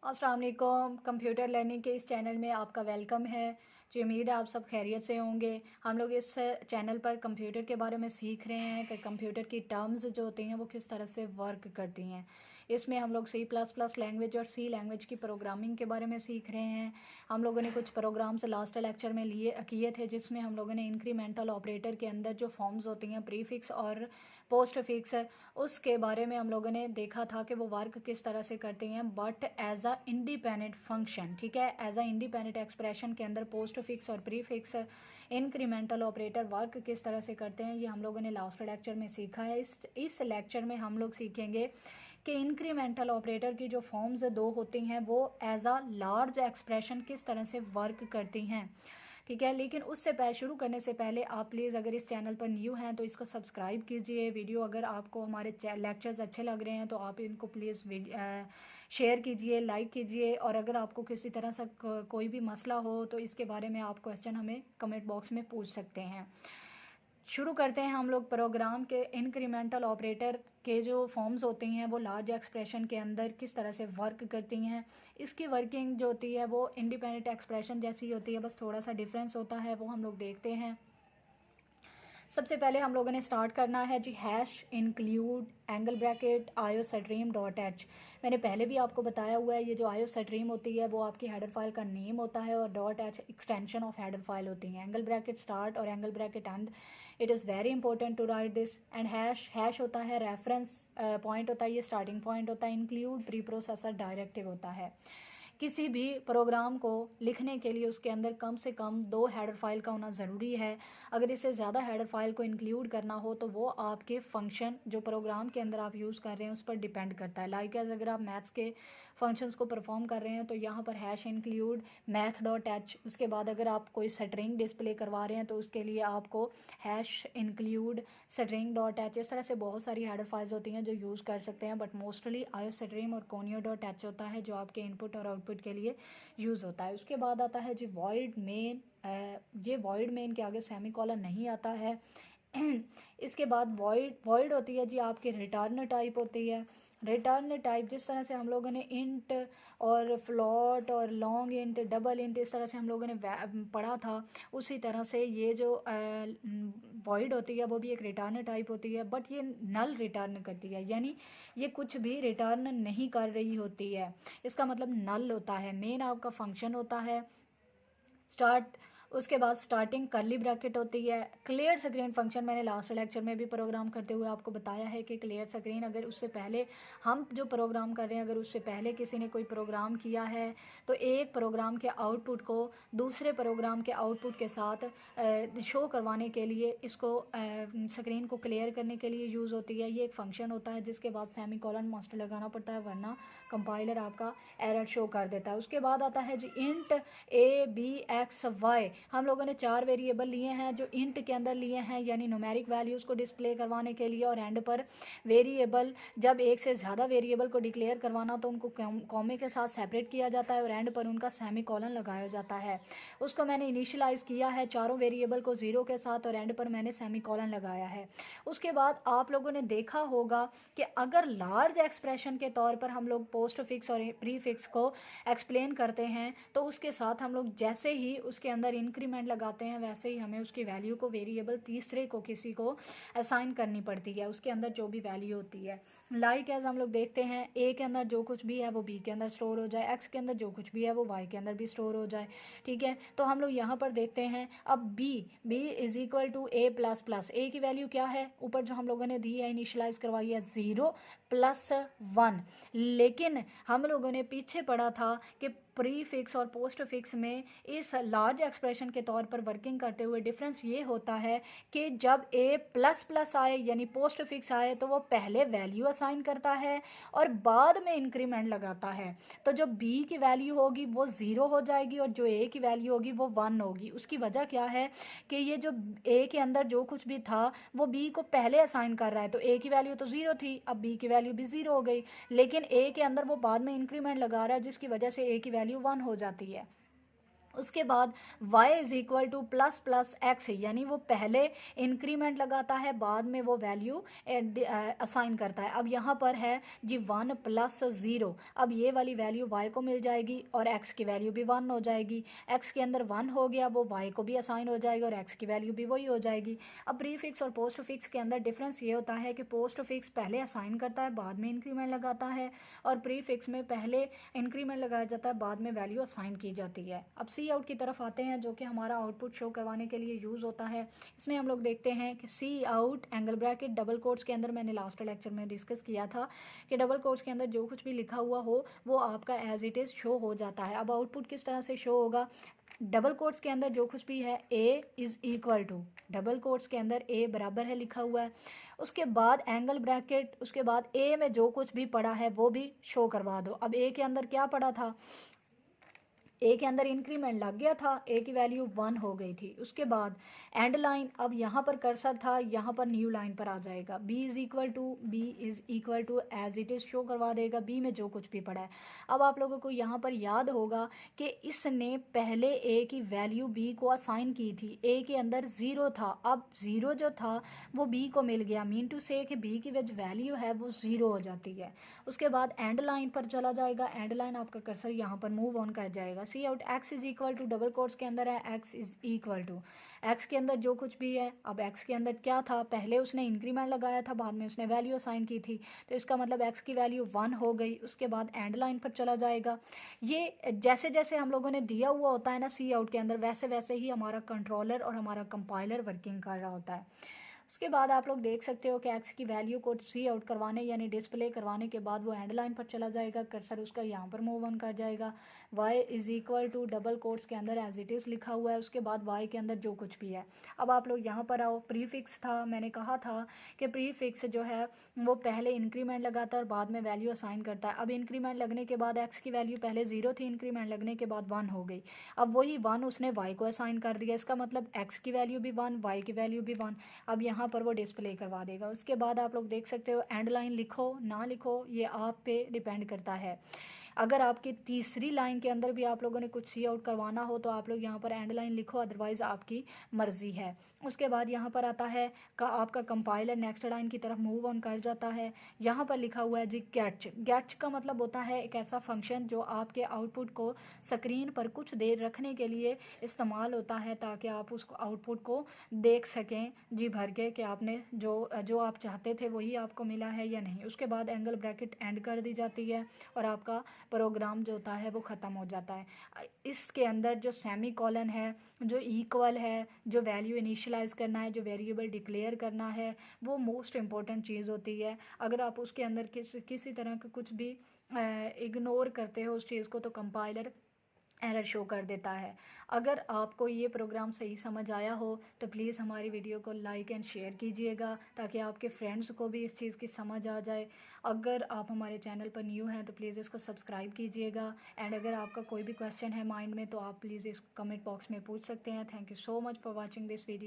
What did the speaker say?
अस्सलाम वालेकुम। Computer learning के इस चैनल में आपका वेलकम है। जी उम्मीद है आप सब खैरियत से होंगे। हम लोग इस चैनल पर कंप्यूटर के बारे में सीख रहे हैं कि कंप्यूटर की टर्म्स जो होती हैं वो किस तरह से वर्क करती हैं। इसमें हम लोग C++ लैंग्वेज और C लैंग्वेज की प्रोग्रामिंग के बारे में सीख रहे हैं। हम लोगों ने कुछ प्रोग्राम्स लास्ट लेक्चर में किए थे जिसमें हम लोगों ने इंक्रीमेंटल ऑपरेटर के अंदर जो फॉर्म्स होती हैं प्रीफिक्स और पोस्ट फिक्स, उसके बारे में हम लोगों ने देखा था कि वो वर्क किस तरह से करती हैं but as a independent function. ठीक है, एज अ इंडिपेंडेंट एक्सप्रेशन के अंदर पोस्ट फिक्स और prefix incremental operator work किस तरह से करते हैं, ये हम लोगों ने लास्ट लेक्चर में सीखा है। इस लेक्चर में हम लोग सीखेंगे कि इंक्रीमेंटल ऑपरेटर की जो फॉर्म्स दो होती हैं वो एज अ लार्ज एक्सप्रेशन किस तरह से वर्क करती हैं। ठीक है, लेकिन उससे पहले शुरू करने से पहले आप प्लीज़ अगर इस चैनल पर न्यू हैं तो इसको सब्सक्राइब कीजिए। वीडियो अगर आपको हमारे लेक्चर्स अच्छे लग रहे हैं तो आप इनको प्लीज़ शेयर कीजिए, लाइक कीजिए। और अगर आपको किसी तरह से कोई भी मसला हो तो इसके बारे में आप क्वेश्चन हमें कमेंट बॉक्स में पूछ सकते हैं। शुरू करते हैं हम लोग प्रोग्राम के। इंक्रीमेंटल ऑपरेटर के जो फॉर्म्स होती हैं वो लार्ज एक्सप्रेशन के अंदर किस तरह से वर्क करती हैं। इसकी वर्किंग जो होती है वो इंडिपेंडेंट एक्सप्रेशन जैसी होती है, बस थोड़ा सा डिफरेंस होता है, वो हम लोग देखते हैं। सबसे पहले हम लोगों ने स्टार्ट करना है जी hash include angle bracket iostream dot h. मैंने पहले भी आपको बताया हुआ है, ये जो आयोस्ट्रीम होती है वो आपकी हेडर फाइल का नेम होता है और dot h extension of header file होती है। एंगल ब्रैकेट स्टार्ट और angle bracket end, it is very important to write this. And hash होता है रेफरेंस पॉइंट होता है, ये स्टार्टिंग पॉइंट होता है। इंक्लूड प्री प्रोसेसर डायरेक्टिव होता है। किसी भी प्रोग्राम को लिखने के लिए उसके अंदर कम से कम 2 हेडर फाइल का होना ज़रूरी है। अगर इससे ज़्यादा हेडर फाइल को इंक्लूड करना हो तो वो आपके फंक्शन जो प्रोग्राम के अंदर आप यूज़ कर रहे हैं उस पर डिपेंड करता है। लाइक एज अगर आप मैथ्स के फंक्शंस को परफॉर्म कर रहे हैं तो यहाँ पर hash include math dot H. उसके बाद अगर आप कोई स्ट्रिंग डिस्प्ले करवा रहे हैं तो उसके लिए आपको hash include string dot H. इस तरह से बहुत सारी हेडर फाइल्स होती हैं जो यूज़ कर सकते हैं, बट मोस्टली आयोस्ट्रीम और कोनियो डॉट एच होता है जो आपके इनपुट और आउटपुट के लिए यूज़ होता है। उसके बाद आता है जी वॉइड मेन। ये वॉइड मेन के आगे सेमी कॉलन नहीं आता है। इसके बाद वॉइड होती है जी आपकी रिटर्न टाइप होती है। रिटर्न टाइप जिस तरह से हम लोगों ने इंट और फ्लॉट और लॉन्ग इंट, डबल इंट, इस तरह से हम लोगों ने पढ़ा था, उसी तरह से ये जो वॉइड होती है वो भी एक रिटर्न टाइप होती है, बट ये नल रिटर्न करती है, यानी ये कुछ भी रिटर्न नहीं कर रही होती है। इसका मतलब नल होता है। मेन आपका फंक्शन होता है स्टार्ट, उसके बाद स्टार्टिंग करली ब्रैकेट होती है। क्लियर स्क्रीन फंक्शन मैंने लास्ट लेक्चर में भी प्रोग्राम करते हुए आपको बताया है कि क्लियर स्क्रीन, अगर उससे पहले हम जो प्रोग्राम कर रहे हैं अगर उससे पहले किसी ने कोई प्रोग्राम किया है तो एक प्रोग्राम के आउटपुट को दूसरे प्रोग्राम के आउटपुट के साथ शो करवाने के लिए इसको स्क्रीन को क्लियर करने के लिए यूज़ होती है। ये एक फंक्शन होता है जिसके बाद सेमी कॉलन मस्ट लगाना पड़ता है, वरना कंपाइलर आपका एरर शो कर देता है। उसके बाद आता है जी int a b x y. हम लोगों ने 4 वेरिएबल लिए हैं जो इंट के अंदर लिए हैं, यानी न्यूमेरिक वैल्यूज़ को डिस्प्ले करवाने के लिए। और एंड पर वेरिएबल, जब एक से ज़्यादा वेरिएबल को डिक्लेयर करवाना तो उनको कॉमे के साथ सेपरेट किया जाता है और एंड पर उनका सेमी कॉलन लगाया जाता है। उसको मैंने इनिशियलाइज़ किया है चारों वेरिएबल को 0 के साथ और एंड पर मैंने सेमी कॉलन लगाया है। उसके बाद आप लोगों ने देखा होगा कि अगर लार्ज एक्सप्रेशन के तौर पर हम लोग पोस्ट फिक्स और प्री फिक्स को एक्सप्लेन करते हैं तो उसके साथ हम लोग जैसे ही उसके अंदर इंक्रीमेंट लगाते हैं वैसे ही हमें उसकी वैल्यू को वेरिएबल तीसरे को किसी को असाइन करनी पड़ती है, उसके अंदर जो भी वैल्यू होती है। लाइक एज हम लोग देखते हैं ए के अंदर जो कुछ भी है वो बी के अंदर स्टोर हो जाए, एक्स के अंदर जो कुछ भी है वो वाई के अंदर भी स्टोर हो जाए। ठीक है, तो हम लोग यहाँ पर देखते हैं अब b is equal to a plus plus. A की वैल्यू क्या है, ऊपर जो हम लोगों ने दी है इनिशियलाइज करवाई है 0 + 1, लेकिन हम लोगों ने पीछे पढ़ा था कि प्री फिक्स और पोस्ट फिक्स में इस लार्ज एक्सप्रेशन के तौर पर वर्किंग करते हुए डिफरेंस ये होता है कि जब ए प्लस प्लस आए यानी पोस्ट फिक्स आए तो वो पहले वैल्यू असाइन करता है और बाद में इंक्रीमेंट लगाता है। तो जो बी की वैल्यू होगी वो 0 हो जाएगी और जो ए की वैल्यू होगी वो 1 होगी। उसकी वजह क्या है कि ये जो ए के अंदर जो कुछ भी था वो बी को पहले असाइन कर रहा है, तो ए की वैल्यू तो 0 थी, अब बी की वैल्यू भी 0 हो गई, लेकिन ए के अंदर वो बाद में इंक्रीमेंट लगा रहा है जिसकी वजह से ए की वैल्यू 1 हो जाती है। उसके बाद y is equal two plus plus x, यानी वो पहले इंक्रीमेंट लगाता है, बाद में वो वैल्यू असाइन करता है। अब यहाँ पर है जी 1 प्लस 0, अब ये वाली वैल्यू y को मिल जाएगी और x की वैल्यू भी 1 हो जाएगी। x के अंदर 1 हो गया, वो y को भी असाइन हो जाएगा और x की वैल्यू भी वही हो जाएगी। अब प्री फिक्स और पोस्ट फिक्स के अंदर डिफरेंस ये होता है कि पोस्ट फिक्स पहले असाइन करता है, बाद में इंक्रीमेंट लगाता है, और प्री फिक्स में पहले इंक्रीमेंट लगाया जाता है, बाद में वैल्यू असाइन की जाती है। अब सी आउट की तरफ आते हैं, जो कि हमारा आउटपुट शो करवाने के लिए यूज़ होता है। इसमें हम लोग देखते हैं कि c out angle bracket double quotes के अंदर, मैंने लास्ट लेक्चर में डिस्कस किया था कि डबल कोट्स के अंदर जो कुछ भी लिखा हुआ हो वो आपका एज इट इज़ शो हो जाता है। अब आउटपुट किस तरह से शो होगा, डबल कोट्स के अंदर जो कुछ भी है a is equal to, double quotes के अंदर ए बराबर है लिखा हुआ है, उसके बाद एंगल ब्रैकेट, उसके बाद ए में जो कुछ भी पड़ा है वो भी शो करवा दो। अब ए के अंदर क्या पड़ा था, ए के अंदर इंक्रीमेंट लग गया था, ए की वैल्यू 1 हो गई थी। उसके बाद एंड लाइन, अब यहाँ पर कर्सर था, यहाँ पर न्यू लाइन पर आ जाएगा, b is equal to as it is show करवा देगा, b में जो कुछ भी पड़ा है। अब आप लोगों को यहाँ पर याद होगा कि इसने पहले a की वैल्यू b को असाइन की थी, a के अंदर 0 था, अब 0 जो था वो b को मिल गया, मीन टू से कि b की जो वैल्यू है वो 0 हो जाती है। उसके बाद एंड लाइन पर चला जाएगा, एंड लाइन आपका कर्सर यहाँ पर मूव ऑन कर जाएगा। C out x is equal to, double quotes के अंदर है x is equal to, x के अंदर जो कुछ भी है, अब एक्स के अंदर क्या था, पहले उसने इंक्रीमेंट लगाया था, बाद में उसने वैल्यू असाइन की थी, तो इसका मतलब एक्स की वैल्यू 1 हो गई। उसके बाद एंड लाइन पर चला जाएगा। ये जैसे जैसे हम लोगों ने दिया हुआ होता है ना सी आउट के अंदर, वैसे वैसे ही हमारा कंट्रोलर और हमारा कंपाइलर वर्किंग कर रहा होता है। उसके बाद आप लोग देख सकते हो कि एक्स की वैल्यू को सी आउट करवाने यानी डिस्प्ले करवाने के बाद वो एंड लाइन पर चला जाएगा, कर्सर उसका यहाँ पर मूव ऑन कर जाएगा, y is equal to double quotes के अंदर एज इट इज़ लिखा हुआ है, उसके बाद y के अंदर जो कुछ भी है। अब आप लोग यहाँ पर आओ, प्री फिक्स था, मैंने कहा था कि प्री फिक्स जो है वो पहले इंक्रीमेंट लगाता है और बाद में वैल्यू असाइन करता है। अब इंक्रीमेंट लगने के बाद एक्स की वैल्यू पहले 0 थी, इंक्रीमेंट लगने के बाद 1 हो गई, अब वही 1 उसने y को असाइन कर दिया, इसका मतलब x की वैल्यू भी 1, y की वैल्यू भी 1, अब यहाँ पर वो डिस्प्ले करवा देगा। उसके बाद आप लोग देख सकते हो एंड लाइन लिखो ना लिखो ये आप पे डिपेंड करता है। अगर आपकी तीसरी लाइन के अंदर भी आप लोगों ने कुछ सी आउट करवाना हो तो आप लोग यहाँ पर एंड लाइन लिखो, अदरवाइज़ आपकी मर्ज़ी है। उसके बाद यहाँ पर आता है का आपका कंपाइलर नेक्स्ट लाइन की तरफ मूव ऑन कर जाता है। यहाँ पर लिखा हुआ है जी गेट, गेट का मतलब होता है एक ऐसा फंक्शन जो आपके आउटपुट को स्क्रीन पर कुछ देर रखने के लिए इस्तेमाल होता है, ताकि आप उस आउटपुट को देख सकें जी भर के कि आपने जो आप चाहते थे वही आपको मिला है या नहीं। उसके बाद एंगल ब्रैकेट एंड कर दी जाती है और आपका प्रोग्राम जो होता है वो ख़त्म हो जाता है। इसके अंदर जो सेमी कॉलन है, जो इक्वल है, जो वैल्यू इनिशियलाइज़ करना है, जो वेरिएबल डिक्लेयर करना है, वो मोस्ट इम्पॉर्टेंट चीज़ होती है। अगर आप उसके अंदर किसी तरह का कुछ भी इग्नोर करते हो उस चीज़ को तो कंपाइलर एरर शो कर देता है। अगर आपको ये प्रोग्राम सही समझ आया हो तो प्लीज़ हमारी वीडियो को लाइक एंड शेयर कीजिएगा, ताकि आपके फ्रेंड्स को भी इस चीज़ की समझ आ जाए। अगर आप हमारे चैनल पर न्यू हैं तो प्लीज़ इसको सब्सक्राइब कीजिएगा, एंड अगर आपका कोई भी क्वेश्चन है माइंड में तो आप प्लीज़ इस कमेंट बॉक्स में पूछ सकते हैं। Thank you so much for watching this video.